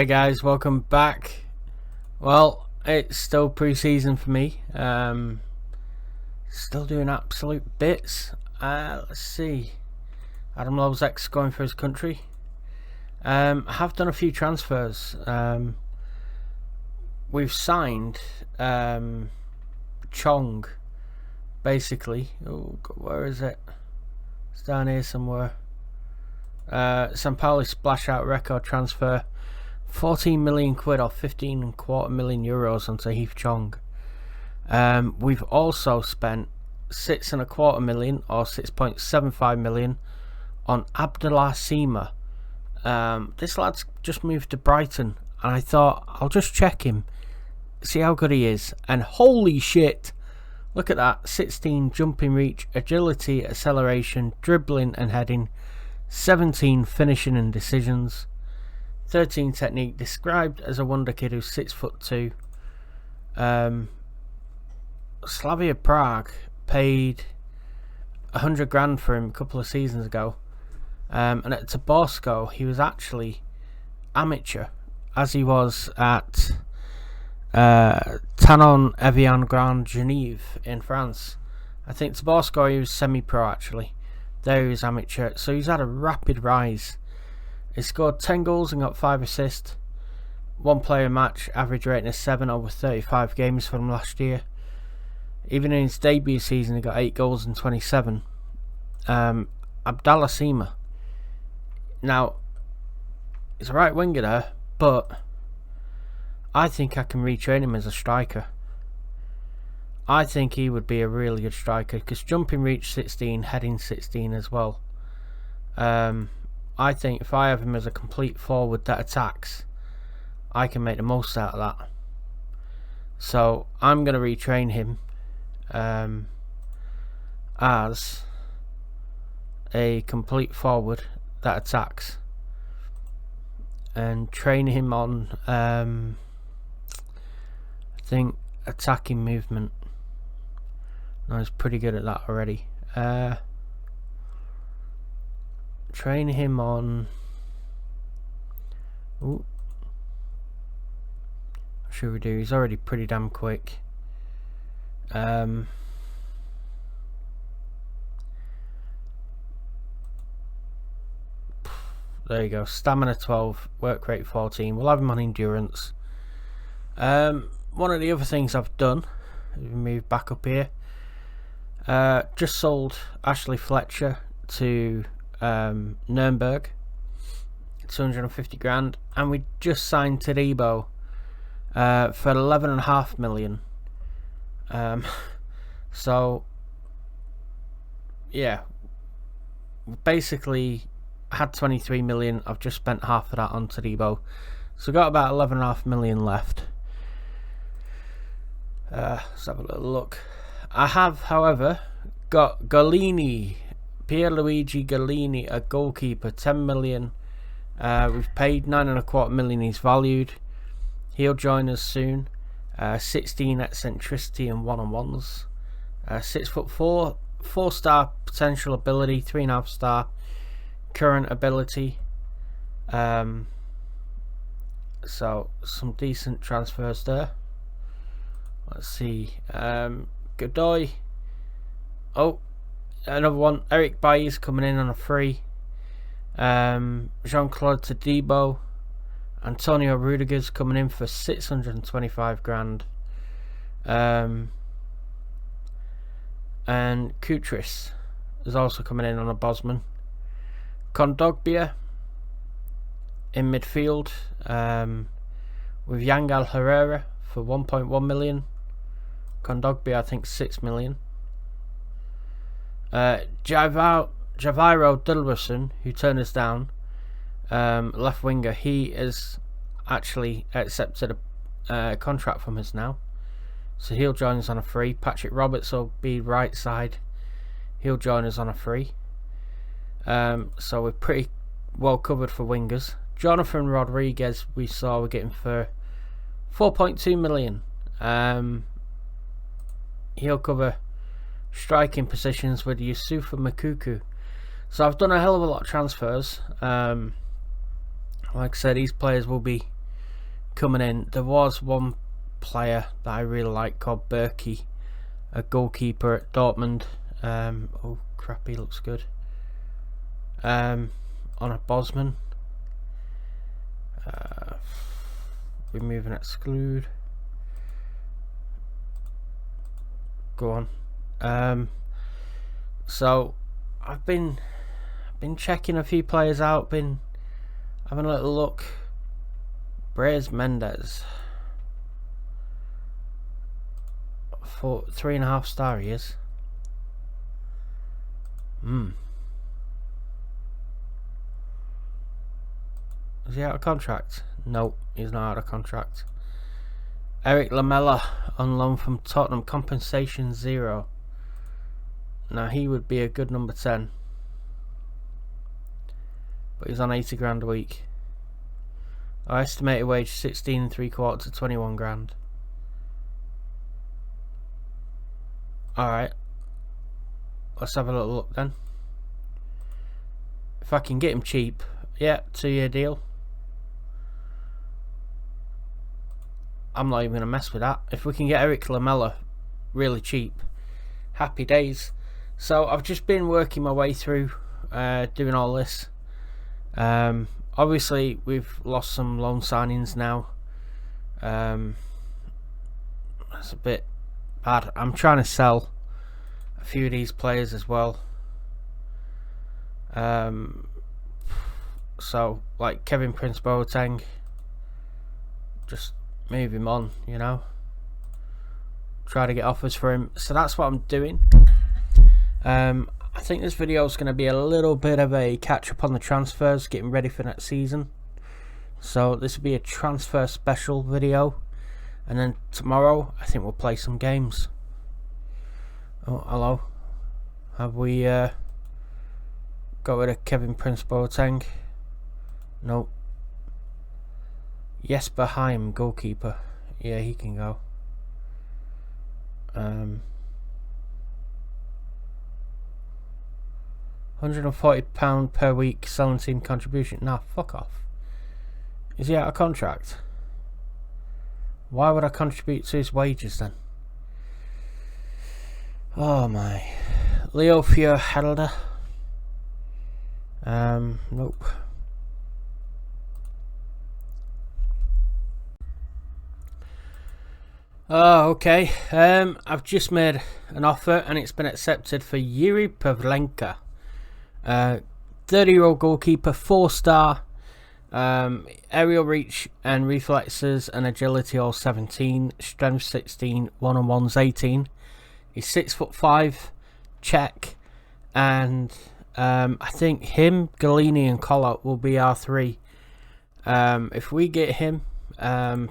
Hey guys, welcome back. Well, it's still pre-season for me. Still doing absolute bits. Let's see. Adam Lozek's going for his country. I have done a few transfers. We've signed Chong, basically. Oh, where is it? It's down here somewhere. St.Pauli splash out record transfer. 14 million quid or 15.25 million euros onto Heath Chong. We've also spent 6.25 million or 6.75 million on Abdullah Sima. This lad's just moved to Brighton, and I thought I'll just check him, see how good he is. And holy shit, look at that: 16 jumping reach, agility, acceleration, dribbling and heading, 17 finishing and decisions, 13 technique, described as a wonder kid who's 6'2". Slavia Prague paid 100 grand for him a couple of seasons ago, and at Tabasco he was actually amateur, as he was at Tanon Evian Grand Genève in France. I think Tabasco he was semi-pro actually. There he was amateur, so he's had a rapid rise. He scored 10 goals and got 5 assists. One player match, average rating of 7 over 35 games from last year. Even in his debut season, he got 8 goals and 27. Abdallah Sima. Now, he's a right winger there, but I think I can retrain him as a striker. I think he would be a really good striker, because jumping reach 16, heading 16 as well. I think if I have him as a complete forward that attacks, I can make the most out of that. So I'm going to retrain him as a complete forward that attacks, and train him on I think attacking movement. No, he's pretty good at that already. Train him on. Ooh. What should we do? He's already pretty damn quick. There you go. Stamina 12, work rate 14. We'll have him on endurance. One of the other things I've done, we move back up here. Just sold Ashley Fletcher to Nuremberg, 250 grand, and we just signed Todibo for 11.5 million. So yeah, basically had 23 million. I've just spent half of that on Todibo, so got about 11.5 million left. Let's have a little look. I have, however, got Golini, Pierluigi Golini, a goalkeeper, 10 million. We've paid 9.25 million. He's valued. He'll join us soon. 16 eccentricity and one-on-ones. 6'4", 4-star potential ability, 3.5 star current ability. So some decent transfers there. Let's see. Godoy. Oh, another one. Eric Bailly's coming in on a free. Jean-Claude Todibo. Antonio Rudiger's coming in for 625 grand. And Kutris is also coming in on a Bosman. Kondogbia in midfield with Yangel Herrera for 1.1 million. Kondogbia, I think 6 million. Jairo Dilberson, who turned us down, left winger, he has actually accepted a contract from us now, so he'll join us on a free. Patrick Roberts will be right side, he'll join us on a free. So we're pretty well covered for wingers. Jonathan Rodriguez we saw we're getting for 4.2 million. He'll cover striking positions with Yusufa Makuku. So I've done a hell of a lot of transfers. Like I said, these players will be coming in. There was one player that I really like called Berkey, a goalkeeper at Dortmund. Oh crap, he looks good. On a Bosman. Remove and exclude. Go on. So I've been checking a few players out, been having a little look. Brais Mendes, 3.5 star he is. Is he out of contract? Nope, he's not out of contract. Eric Lamela on loan from Tottenham, compensation 0. Now he would be a good number 10, but he's on 80 grand a week. Our estimated wage 16 3/4 to 21 grand. Alright, let's have a little look then. If I can get him cheap, yeah, 2-year deal. I'm not even going to mess with that. If we can get Eric Lamela really cheap, happy days. So I've just been working my way through doing all this. Obviously we've lost some loan signings now. That's a bit bad. I'm trying to sell a few of these players as well. So like Kevin Prince Boateng, just move him on, you know, try to get offers for him. So that's what I'm doing. I think this video is going to be a little bit of a catch up on the transfers, getting ready for next season. So this will be a transfer special video, and then tomorrow I think we'll play some games. Oh, hello. Have we got rid of Kevin Prince Boateng? Nope. Jesper Heim, goalkeeper. Yeah, he can go. £140 per week selling team contribution. Nah, fuck off. Is he out of contract? Why would I contribute to his wages then? Oh my. Leo Feuerhelder. Nope. Oh, okay. I've just made an offer and it's been accepted for Yuri Pavlenka. 30-year-old goalkeeper, 4-star. Aerial reach and reflexes and agility all 17. Strength 16. One-on-ones 18. He's 6'5", check. And I think him, Galini and Collot will be our 3. If we get him, I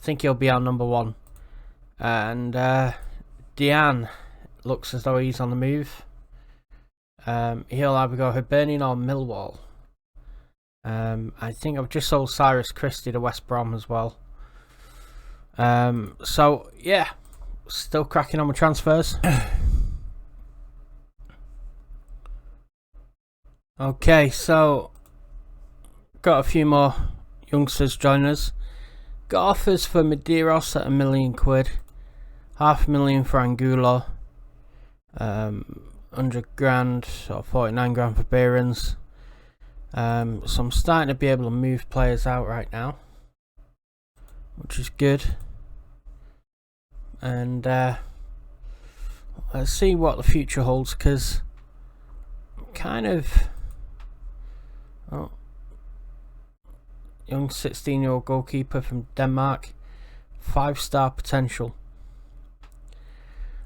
think he'll be our number 1. And Diane looks as though he's on the move. He'll either go Hibernian or Millwall. I think I've just sold Cyrus Christie to West Brom as well. So yeah, still cracking on with transfers. Okay, so got a few more youngsters joining us. Got offers for Medeiros at £1 million, $500,000 for Angulo, 100 grand or 49 grand for Behrens. So I'm starting to be able to move players out right now, which is good. And let's see what the future holds, because I'm kind of young 16-year-old goalkeeper from Denmark, 5-star potential.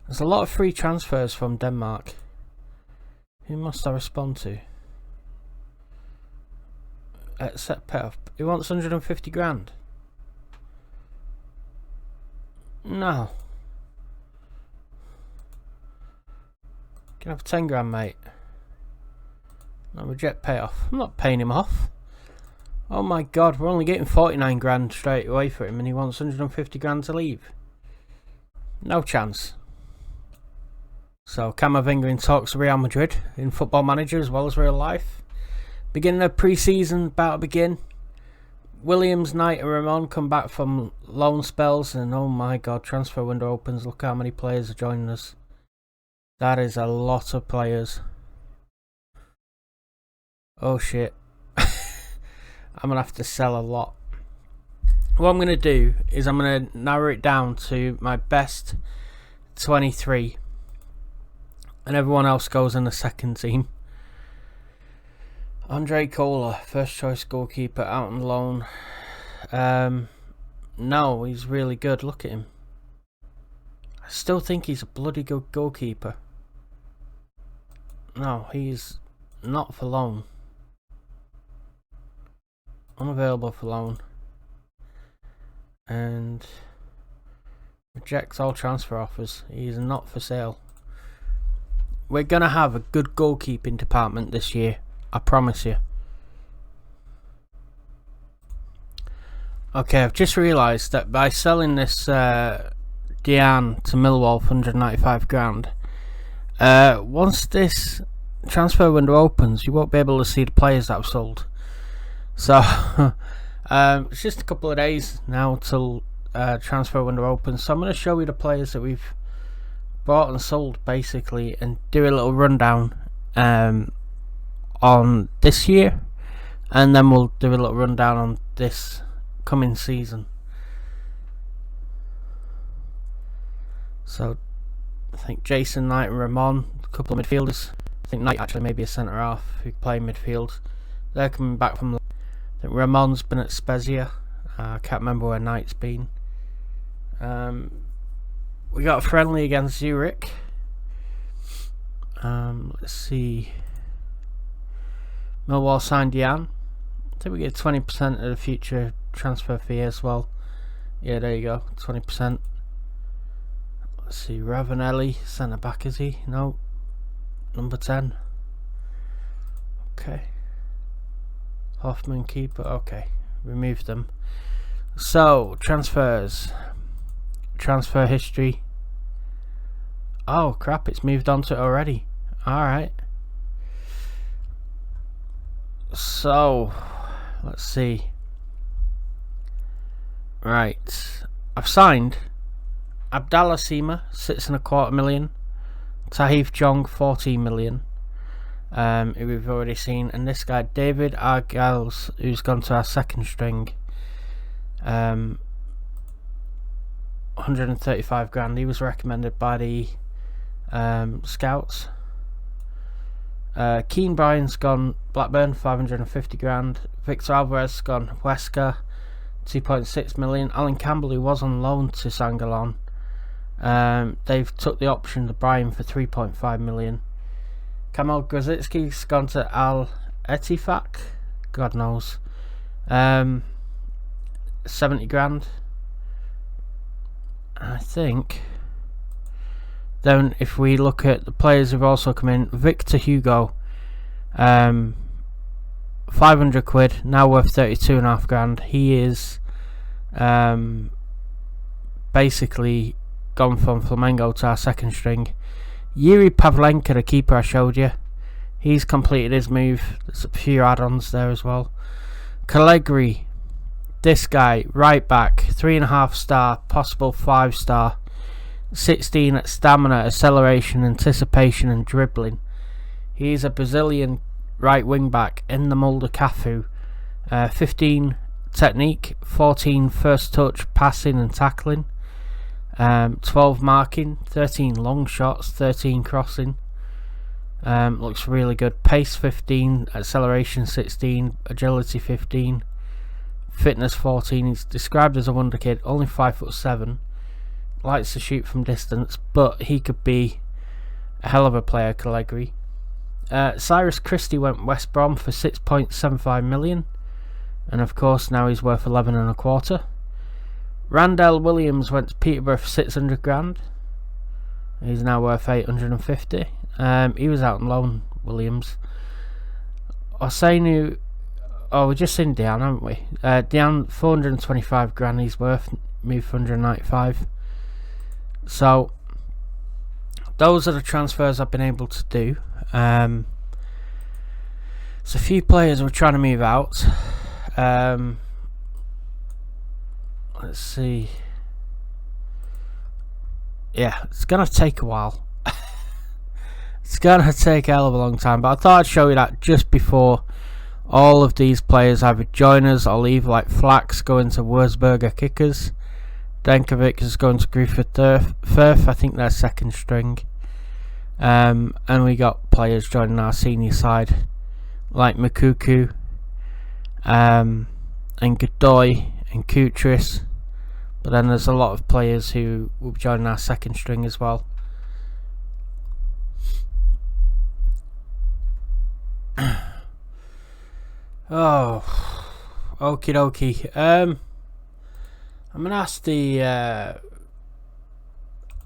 There's a lot of free transfers from Denmark. Who must I respond to? Set payoff. He wants 150 grand. No. Can I have 10 grand, mate? No, reject payoff. I'm not paying him off. Oh my god, we're only getting 49 grand straight away for him and he wants 150 grand to leave. No chance. So Camavinga in talks with Real Madrid in Football Manager as well as real life. Beginning of pre-season about to begin. Williams, Knight and Ramon come back from loan spells, and oh my god, transfer window opens. Look how many players are joining us. That is a lot of players. Oh shit. I'm going to have to sell a lot. What I'm going to do is I'm going to narrow it down to my best 23. And everyone else goes in the second team. Andre Kohler, first choice goalkeeper, out on loan. No, he's really good. Look at him. I still think he's a bloody good goalkeeper. No, he's not for loan. Unavailable for loan. And rejects all transfer offers. He's not for sale. We're going to have a good goalkeeping department this year. I promise you. Okay, I've just realised that by selling this Diane to Millwall for 195 grand, once this transfer window opens, you won't be able to see the players that I've sold. So, it's just a couple of days now till transfer window opens. So I'm going to show you the players that we've bought and sold, basically, and do a little rundown on this year, and then we'll do a little rundown on this coming season. So I think Jason, Knight and Ramon, a couple of midfielders. I think Knight actually maybe a centre half who play midfield. They're coming back from. I think Ramon's been at Spezia. I can't remember where Knight's been. We got a friendly against Zurich. Let's see. Millwall signed Jan. I think we get 20% of the future transfer fee as well. Yeah, there you go, 20%. Let's see, Ravanelli, centre back, is he? No. Number 10. Okay. Hoffman, keeper. Okay, remove them. So, transfers. Transfer history. Oh crap, it's moved on to it already. Alright. So, let's see. Right. I've signed Abdallah Sima, 6.25 million. Tahith Jong, 14 million. Who we've already seen. And this guy, David Argyles, who's gone to our second string. 135 grand. He was recommended by the scouts. Keane Bryan's gone Blackburn, 550 grand. Victor Alvarez gone Huesca, 2.6 million. Alan Campbell, who was on loan to Sangalon, they've took the option to Bryan for 3.5 million. Kamal Grozicki's gone to Al Ettifaq, God knows. 70 grand. I think. Then if we look at the players who've also come in, Victor Hugo, 500 quid, now worth 32.5 grand. He is basically gone from Flamengo to our second string. Yuri Pavlenka, the keeper I showed you, he's completed his move. There's a few add-ons there as well. Callegri, this guy, right back, 3.5 star, possible 5 star. 16 at stamina, acceleration, anticipation and dribbling. He's a Brazilian right wing back in the mould of Cafu. 15 technique, 14 first touch, passing and tackling, 12 marking, 13 long shots, 13 crossing. Looks really good. Pace 15, acceleration 16, agility 15, fitness 14. He's described as a wonder kid, only 5'7". Likes to shoot from distance, but he could be a hell of a player, Callegri. Cyrus Christie went West Brom for 6.75 million, and of course now he's worth 11.25. Randell Williams went to Peterborough for 600 grand. He's now worth 850. He was out on loan, Williams. Osenu, we've just seen Diane, haven't we? Diane, 425 grand he's worth, moved for 195. So those are the transfers I've been able to do. There's a few players we're trying to move out. let's see. Yeah, it's gonna take a while. It's gonna take a hell of a long time, but I thought I'd show you that just before all of these players either join us or leave, like Flax going to Wurzburger Kickers. Denkovic is going to Griffith Firth, I think they're second string. And we got players joining our senior side, like Makuku, and Godoy and Kutris. But then there's a lot of players who will be joining our second string as well. Oh, okie dokie. I'm gonna ask the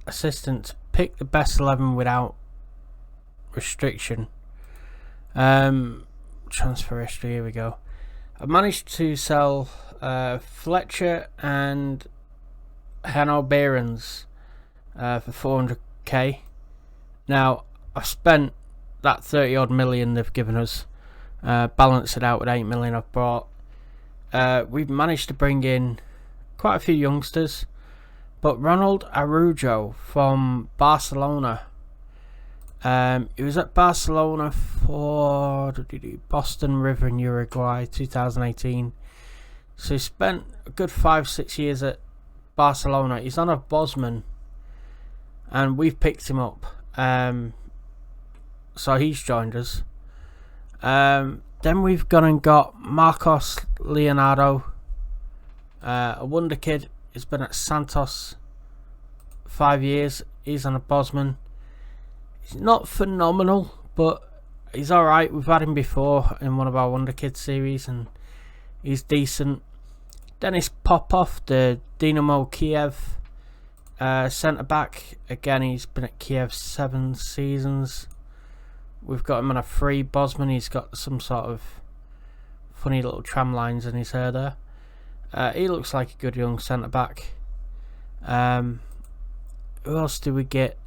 assistant to pick the best 11 without restriction. Transfer history. Here we go. I managed to sell Fletcher and Hanno Behrens for 400k. Now I've spent that 30 odd million they've given us. Balance it out with 8 million I've bought. We've managed to bring in quite a few youngsters, but Ronald Arujo from Barcelona, he was at Barcelona for Boston River in Uruguay 2018, so he spent a good 5-6 years at Barcelona. He's on a Bosman and we've picked him up, so he's joined us. Then we've gone and got Marcos Leonardo, a wonder kid. He's been at Santos 5 years. He's on a Bosman. He's not phenomenal, but he's alright. We've had him before in one of our Wonder Kids series and he's decent. Dennis Popov, the Dynamo Kiev centre back. Again, he's been at Kiev 7 seasons. We've got him on a free Bosman. He's got some sort of funny little tram lines in his hair there. He looks like a good young centre back. Who else do we get?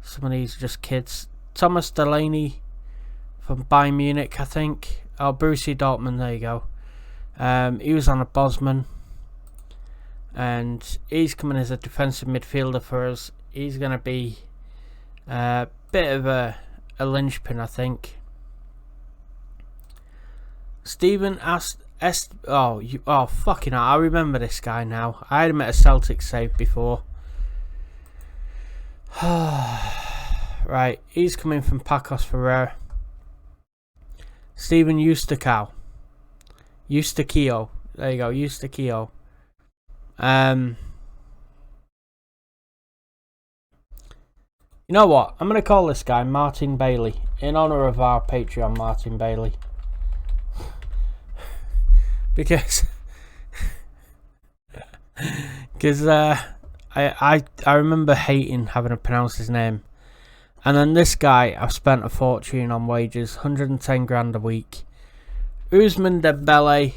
Some of these are just kids. Thomas Delaney from Bayern Munich, I think. Oh, Borussia Dortmund, there you go. He was on a Bosman. And he's coming as a defensive midfielder for us. He's going to be a bit of a linchpin, I think. Stephen asked fucking hell, I remember this guy now. I had him at a Celtic save before. Right, he's coming from Pacos Ferreira. Stephen Eustachio. There you go, Eustachio. You know what? I'm going to call this guy Martin Bailey in honour of our Patreon Martin Bailey. because I remember hating having to pronounce his name. And then this guy, I've spent a fortune on wages, 110 grand a week. Ousmane Dembele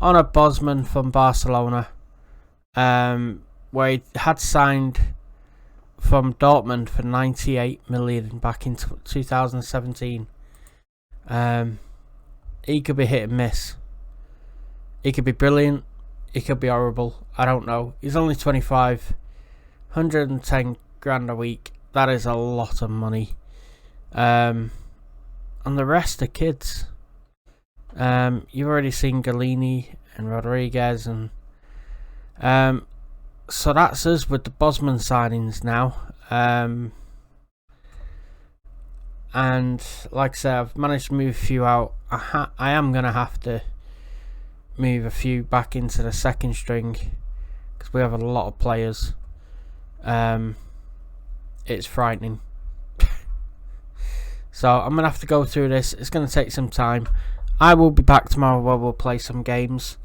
on a Bosman from Barcelona, where he had signed from Dortmund for 98 million back in 2017. He could be hit and miss. He could be brilliant. He could be horrible. I don't know. He's only 25. 110 grand a week. That is a lot of money. And the rest are kids. You've already seen Galini and Rodriguez, and so that's us with the Bosman signings now. And like I said, I've managed to move a few out. I am going to have to move a few back into the second string because we have a lot of players. It's frightening. So I'm going to have to go through this. It's going to take some time. I will be back tomorrow where we'll play some games.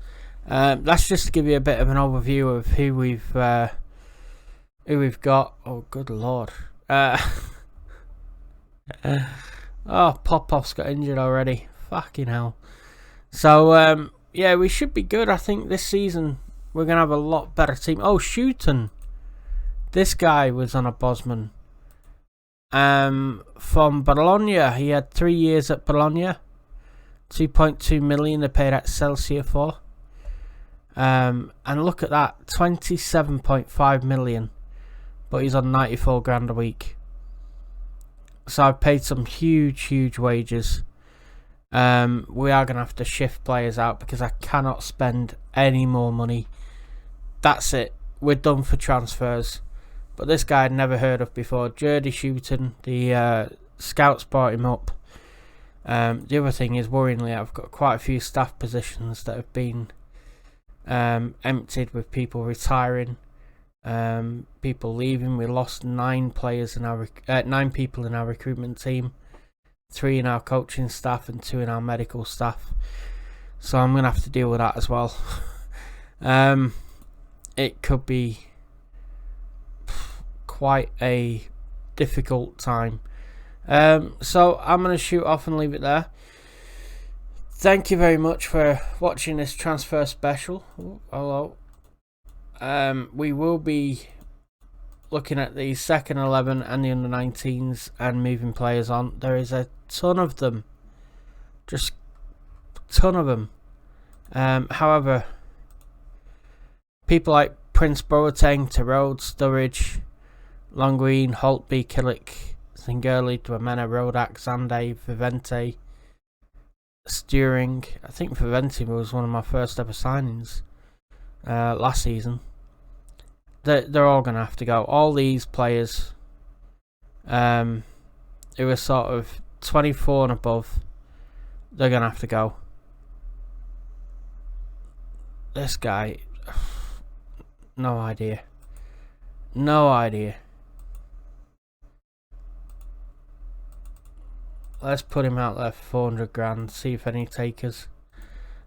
That's just to give you a bit of an overview of who we've got. Oh, good lord. Oh, Popov's got injured already. Fucking hell. So, yeah, we should be good. I think this season we're going to have a lot better team. Oh, Shooten. This guy was on a Bosman. From Bologna. He had 3 years at Bologna. 2.2 million they paid at Excelsior for. And look at that, 27.5 million, but he's on 94 grand a week. So I've paid some huge wages. We are going to have to shift players out because I cannot spend any more money. That's it. We're done for transfers. But this guy I'd never heard of before. Jurdy Shooton, the scouts brought him up. The other thing is, worryingly, I've got quite a few staff positions that have been emptied with people retiring, people leaving. We lost 9 players in our 9 people in our recruitment team, 3 in our coaching staff and 2 in our medical staff. So I'm gonna have to deal with that as well. It could be quite a difficult time. So I'm gonna shoot off and leave it there. Thank you very much for watching this transfer special. Ooh, hello. We will be looking at the second 11 and the under 19s and moving players on. There is a ton of them, just a ton of them. However, people like Prince Boateng, Terode, Sturridge, Longgreen, Holtby, Killick, Zingurli, Dwamena, Rodak, Zande, Vivente, Sturing. I think Vivente was one of my first ever signings last season. They're all going to have to go. All these players who are sort of 24 and above, they're going to have to go. This guy, no idea. No idea. Let's put him out there for 400 grand, see if any takers.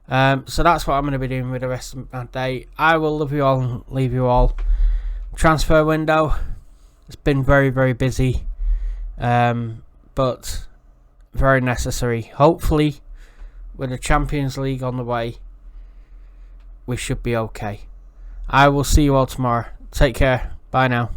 So that's what I'm going to be doing with the rest of my day. I will love you all and leave you all. Transfer window, it's been very busy, but very necessary. Hopefully, with the Champions League on the way, we should be okay. I will see you all tomorrow. Take care. Bye now.